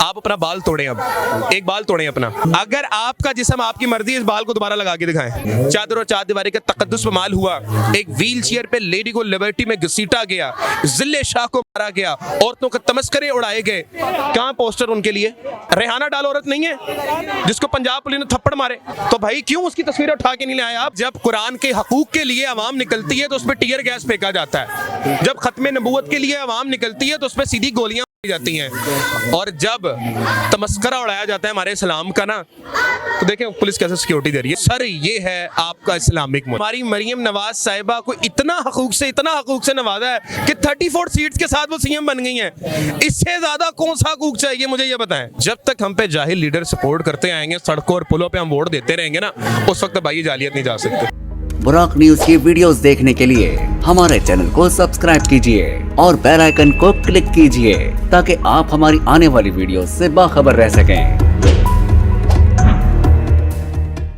आप अपना बाल तोड़ें, अब एक बाल तोड़ें अपना। अगर आपका जिस्म आपकी मर्जी, इस बाल को दोबारा लगा के दिखाएं। चादर और चार दीवारी का तकद्दुस माल हुआ, एक व्हील चेयर पे लेडी को लिबर्टी में घसीटा गया, जिले शाह को मारा गया, औरतों के तमस्करे उड़ाए गए। कहाँ पोस्टर उनके लिए? रेहाना डाल औरत नहीं है जिसको पंजाब पुलिस ने थप्पड़ मारे, तो भाई क्यों उसकी तस्वीरें उठा के नहीं लाए आप? जब कुरान के हकूक के लिए अवाम निकलती है तो उस पर टीयर गैस फेंका जाता है, जब खत्मे नबूवत के लिए अवाम निकलती है तो उस पर सीधी गोलियां जाती हैं, और जब तमस्करा उड़ाया जाता है हमारे इस्लाम का ना, तो देखें पुलिस कैसे सिक्योरिटी दे रही है। सर ये है आपका इस्लामिक मुल्क। हमारी मरियम नवाज साहिबा को इतना हकूक से नवाजा है कि 34 सीट्स के साथ वो सीएम बन गई हैं। इससे ज्यादा कौन सा हकूक चाहिए मुझे ये बताएं। जब तक हम पे जाहिल लीडर सपोर्ट करते आएंगे, सड़कों और पुलों पे हम वोट देते रहेंगे ना, उस वक्त भाई जालियत नहीं जा सकती। बुराक न्यूज की वीडियोस देखने के लिए हमारे चैनल को सब्सक्राइब कीजिए और बेल आइकन को क्लिक कीजिए ताकि आप हमारी आने वाली वीडियोस से बाखबर रह सकें।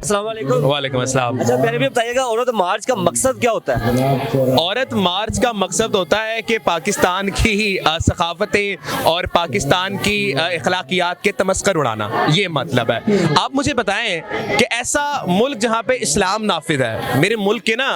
अस्सलाम वालेकुम। वालेकुम अस्सलाम। अच्छा पहले भी बताइएगा, औरत मार्च का मकसद क्या होता है? औरत मार्च का मकसद होता है कि पाकिस्तान की सखाफतें और पाकिस्तान की अखलाकियात के तमस्कर उड़ाना, ये मतलब है। आप मुझे बताएं कि ऐसा मुल्क जहाँ पे इस्लाम नाफिज है, मेरे मुल्क के ना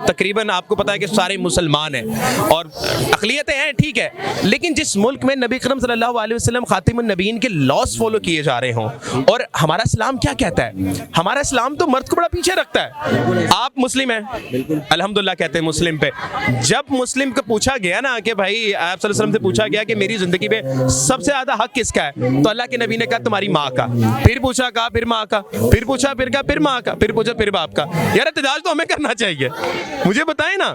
तकरीबन आपको पता है कि सारे मुसलमान हैं और अक़लियतें हैं, ठीक है, लेकिन जिस मुल्क में नबी करीम सल्लल्लाहु अलैहि वसल्लम खातिमुन नबीयीन के लॉस फॉलो किए जा रहे हों, और हमारा इस्लाम क्या कहता है? हमारा इस्लाम तो मर्द को बड़ा पीछे रखता है। आप मुस्लिम हैं, अल्हम्दुलिल्लाह कहते हैं मुस्लिम पे। जब मुस्लिम को पूछा गया ना कि भाई आप सल्लल्लाहु अलैहि वसल्लम से पूछा गया कि मेरी जिंदगी में सबसे ज्यादा हक किसका है, तो अल्लाह के नबी ने कहा तुम्हारी माँ का। फिर पूछा, कहा फिर माँ का, फिर पूछा, फिर कहा फिर माँ का, फिर पूछा फिर बाप का। यार एहतजाज तो हमें करना चाहिए। मुझे बताएं ना,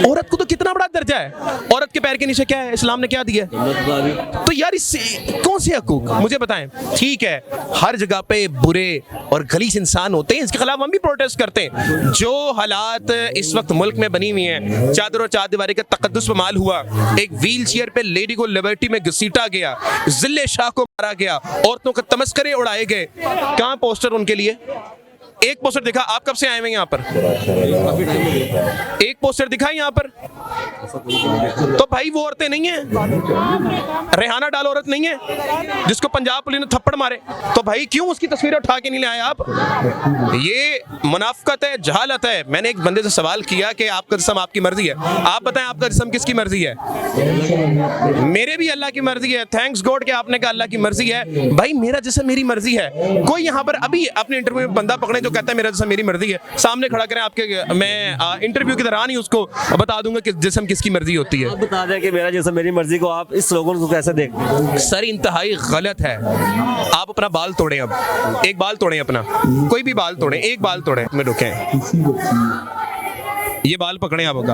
औरत को तो कितना बड़ा दर्जा है, औरत के पैर के नीचे क्या है, इस्लाम ने क्या दिया? तो यार इससे कौन से हकूक मुझे बताएं। ठीक है, हर जगह पे बुरे और गलीस इंसान होते हैं, इसके खिलाफ हम भी प्रोटेस्ट करते हैं। जो हालात इस वक्त मुल्क में बनी हुई हैं, चादर और चार दीवारी का तकद्दुस माल हुआ, एक व्हील चेयर पे लेडी को लिबर्टी में घसीटा गया, जिले शाह को मारा गया, औरतों के तमस्करे उड़ाए गए। कहाँ पोस्टर उनके लिए? एक पोस्टर दिखा। आप कब से आए हुए यहाँ पर? एक पोस्टर दिखा यहाँ पर? तो भाई वो औरतें नहीं है, रेहाना डाल औरत नहीं है जिसको पंजाब पुलिस ने थप्पड़ मारे, तो भाई क्यों उसकी तस्वीरें उठा के नहीं लाए आप? ये मुनाफिकत है, जहालत है। मैंने एक बंदे से सवाल किया कि आपका जिस्म आपकी मर्जी है, आप बताएं आपका जिस्म किसकी मर्जी है? मेरे भी अल्लाह की मर्जी है। थैंक्स गॉड कि आपने कहा अल्लाह की मर्जी है। भाई मेरा जिस्म मेरी मर्जी है। कोई यहाँ पर अभी अपने इंटरव्यू में बंदा पकड़े जो कहता है मेरा जिस्म मेरी मर्जी है, सामने खड़ा करें आपके, मैं इंटरव्यू के दौरान ही उसको बता दूंगा कि जिस्म किसकी मर्जी होती है। आप बता दें कि मेरा जैसा मेरी मर्जी को आप इस स्लोगन को कैसे देखते हैं? सर इंतहाई गलत है। आप अपना बाल तोड़ें, अब एक बाल तोड़ें अपना, कोई भी बाल तोड़ें, एक बाल तोड़ें में रुकें। ये बाल पकड़े आपका।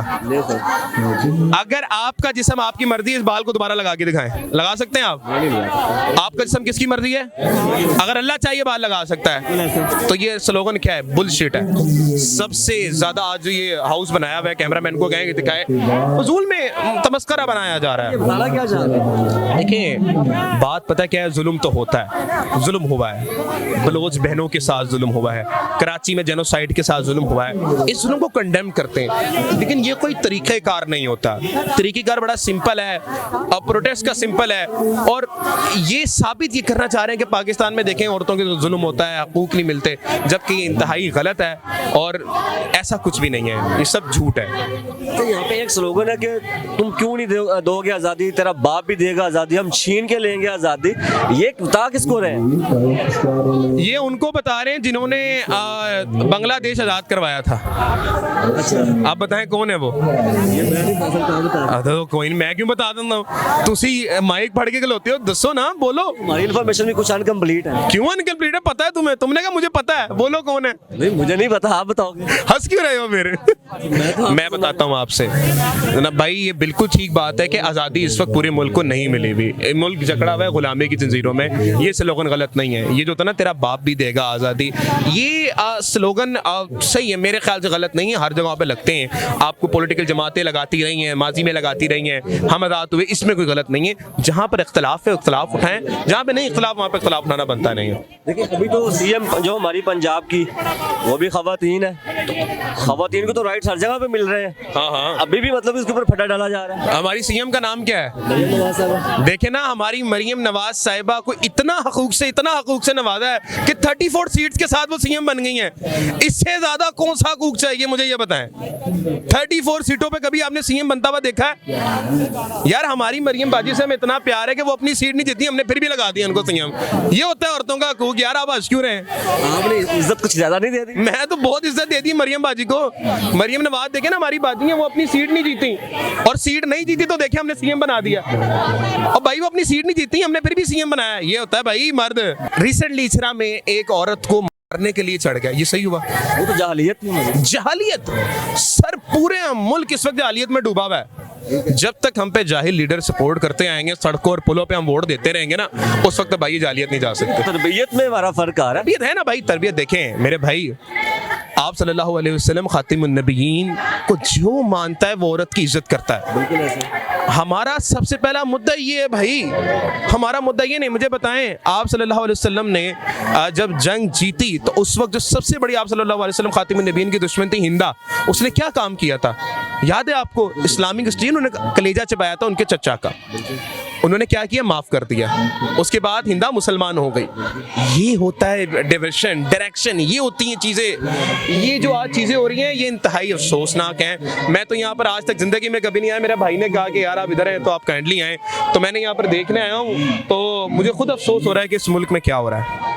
अगर आपका जिस्म आपकी मर्जी है, इस बाल को दोबारा लगा के दिखाएं। लगा सकते हैं आप? आपका जिस्म किसकी मर्जी है? अगर अल्लाह चाहिए बाल लगा सकता है। तो ये स्लोगन क्या है? बुलशिट है। सबसे ज्यादा आज ये हाउस बनाया हुआ है, कैमरामैन को कहें दिखाए, फजूल में तमस्करा बनाया जा रहा है। क्या चाह रहे हैं? देखिए बात पता क्या है, जुल्म तो होता है, जुल्म हुआ है, बलोच बहनों के साथ जुल्म हुआ है, कराची में जेनोसाइड के साथ जुल्म हुआ है, इस जुल्म को कंडेम करते हैं, लेकिन ये कोई तरीक़ेकार नहीं होता। तरीक़ेकार बड़ा सिंपल है और प्रोटेस्ट का सिंपल है, और ये साबित ये करना चाह रहे हैं कि पाकिस्तान में देखें औरतों के जुल्म होता है, हकूक नहीं मिलते, जबकि ये इंतहाई गलत है और ऐसा कुछ भी नहीं है, ये सब झूठ है। तो यहाँ पे एक स्लोगन है कि तुम क्यों नहीं दोगे आज़ादी, तेरा बाप भी देगा आज़ादी, हम छीन के लेंगे आज़ादी। ये बता किसको रहे हैं? ये उनको बता रहे हैं जिन्होंने बांग्लादेश आज़ाद करवाया था। अच्छा, आप बताएं कौन है वो? तो कोई नहीं, मैं क्यों बता दूंगा? तुसी माइक पढ़ के खलोते हो, दसो ना, बोलो। हमारी इन्फॉर्मेशन भी कुछ अनकम्प्लीट है। क्यों अनकम्प्लीट है? पता है तुम्हें? तुमने कहा मुझे पता है, बोलो कौन है? नहीं मुझे नहीं पता, आप बताओगे। हंस क्यों रहे हो मेरे? मैं बताता हूँ आपसे ना भाई, ये बिल्कुल ठीक बात है कि आज़ादी इस वक्त पूरे मुल्क को नहीं मिली हुई, मुल्क जकड़ा हुआ है गुलामी की जंजीरों में। ये स्लोगन गलत नहीं है। ये जो था ना तेरा बाप भी देगा आज़ादी, ये स्लोगन सही है, मेरे ख्याल से गलत नहीं है, हर जगह पे लगता रखते हैं। आपको पॉलिटिकल जमातें लगाती रही हैं, माजी में लगाती रही हैं, हम आज़ाद हुए, इसमें कोई गलत नहीं है। जहाँ पर इख्तलाफ है इख्तलाफ उठाएं, जहाँ पे नहीं इख्तलाफ वहाँ पर इख्तलाफ उठाना बनता नहीं है। देखिए अभी तो सीएम जो हमारी पंजाब की वो भी खवातीन है, खवातीन को तो राइट्स हर जगह पे मिल रहे हैं। हाँ हाँ, अभी भी मतलब इसके ऊपर फटा डाला जा रहा है। हमारी सीएम का नाम क्या है? देखे ना, हमारी मरियम नवाज साहिबा को इतना हकूक से नवाजा है कि 34 सीट्स के साथ वो सीएम बन गई हैं। इससे ज्यादा कौन सा हकूक चाहिए मुझे ये बताएं? 34 सीटों पे कभी आपने सीएम बनता हुआ देखा है? यार हमारी मरियम बाजी से हमें इतना प्यार है कि वो अपनी सीट नहीं जीती, हमने फिर भी लगा दिया उनको सीएम। ये होता है औरतों का हकूक। यार आप हंस क्यों रहे हैं? आपने इज्जत कुछ ज्यादा नहीं दे दी। मैं तो बहुत इज्जत दे दी मरियम बाजी को। मरियम नवाज देखे ना, हमारी बाजी है, वो अपनी सीट नहीं जीती, और सीट नहीं जीती तो देखे हमने सीएम बना दिया। और भाई वो अपनी सीट नहीं जीती, हमने फिर भी सीएम बनाया। ये होता है भाई मर्द। रिसेंटली इचरा में एक औरत को मारने के लिए चढ़ गया, ये सही हुआ? वो तो जहालियत थी। जहालियत सर, पूरे मुल्क इस वक्त जहालियत में डूबा हुआ है। जब तक हम पे जाहिल लीडर सपोर्ट करते आएंगे, सड़कों और पुलों पे हम वोट देते रहेंगे ना, उस वक्त भाई ये जाहिलियत नहीं जा सकती। तरबियत में हमारा फर्क आ रहा है। तरबियत है ना भाई, तरबियत देखें मेरे भाई, आप सल्लल्लाहु अलैहि वसल्लम खातिमुन नबिय्यीन को जो मानता है वो औरत की इज्जत करता है। बिल्कुल ऐसे। हमारा सबसे पहला मुद्दा ये है भाई, हमारा मुद्दा ये नहीं, मुझे बताएं आप सल्लल्लाहु अलैहि वसल्लम ने जब जंग जीती तो उस वक्त जो सबसे बड़ी आप सल्लल्लाहु अलैहि वसल्लम खातिमुन नबिय्यीन की दुश्मन थी हिंदा, उसने क्या काम किया था याद है आपको? इस्लामिक स्टेट, उन्होंने कलेजा चबाया था उनके चचा का, उन्होंने क्या किया? माफ कर दिया। उसके बाद हिंदा मुसलमान हो गई। ये होता है डिविजन, डायरेक्शन, ये होती हैं चीज़ें। ये जो आज चीज़ें हो रही हैं ये इंतहाई अफसोसनाक हैं। मैं तो यहाँ पर आज तक ज़िंदगी में कभी नहीं आया। मेरे भाई ने कहा कि यार आप इधर हैं तो आप काइंडली आएँ, तो मैंने यहाँ पर देखने आया हूँ, तो मुझे खुद अफसोस हो रहा है कि इस मुल्क में क्या हो रहा है।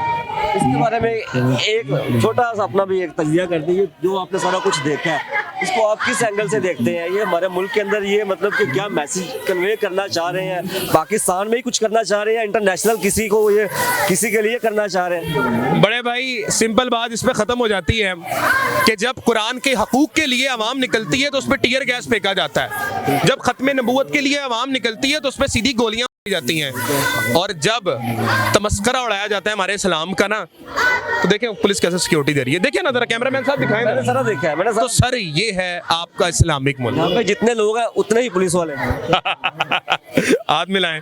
इसके बारे में एक छोटा सा अपना भी एक तजिया कर दीजिए, जो आपने सारा कुछ देखा है इसको आप किस एंगल से देखते हैं? ये हमारे मुल्क के अंदर ये मतलब कि क्या मैसेज कन्वे करना चाह रहे हैं? पाकिस्तान में ही कुछ करना चाह रहे हैं, इंटरनेशनल किसी को ये किसी के लिए करना चाह रहे हैं? बड़े भाई सिंपल बात इस पे ख़त्म हो जाती है कि जब कुरान के हकूक़ के लिए आवाम निकलती है तो उस पर टीयर गैस फेंका जाता है। जब ख़त्म नबूवत के लिए आवाम निकलती है तो उस पर सीधी गोलियां जाती हैं। और जब तमस्करा उड़ाया जाता है हमारे इस्लाम का ना, तो देखें पुलिस कैसे सिक्योरिटी दे रही है। देखिए ना जरा, कैमरामैन साहब दिखाएं। मैंने सारा देखा है, मैंने तो सर ये है आपका इस्लामिक मुल्क। यहाँ पे जितने लोग हैं उतने ही पुलिस वाले हैं। हाथ मिलाएं,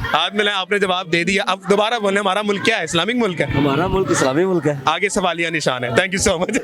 हाथ मिलाएं। आपने जवाब दे दिया, अब दोबारा बोलें हमारा मुल्क क्या है? इस्लामिक मुल्क है। हमारा मुल्क इस्लामी मुल्क है। आगे सवालिया निशान है। Thank you so much.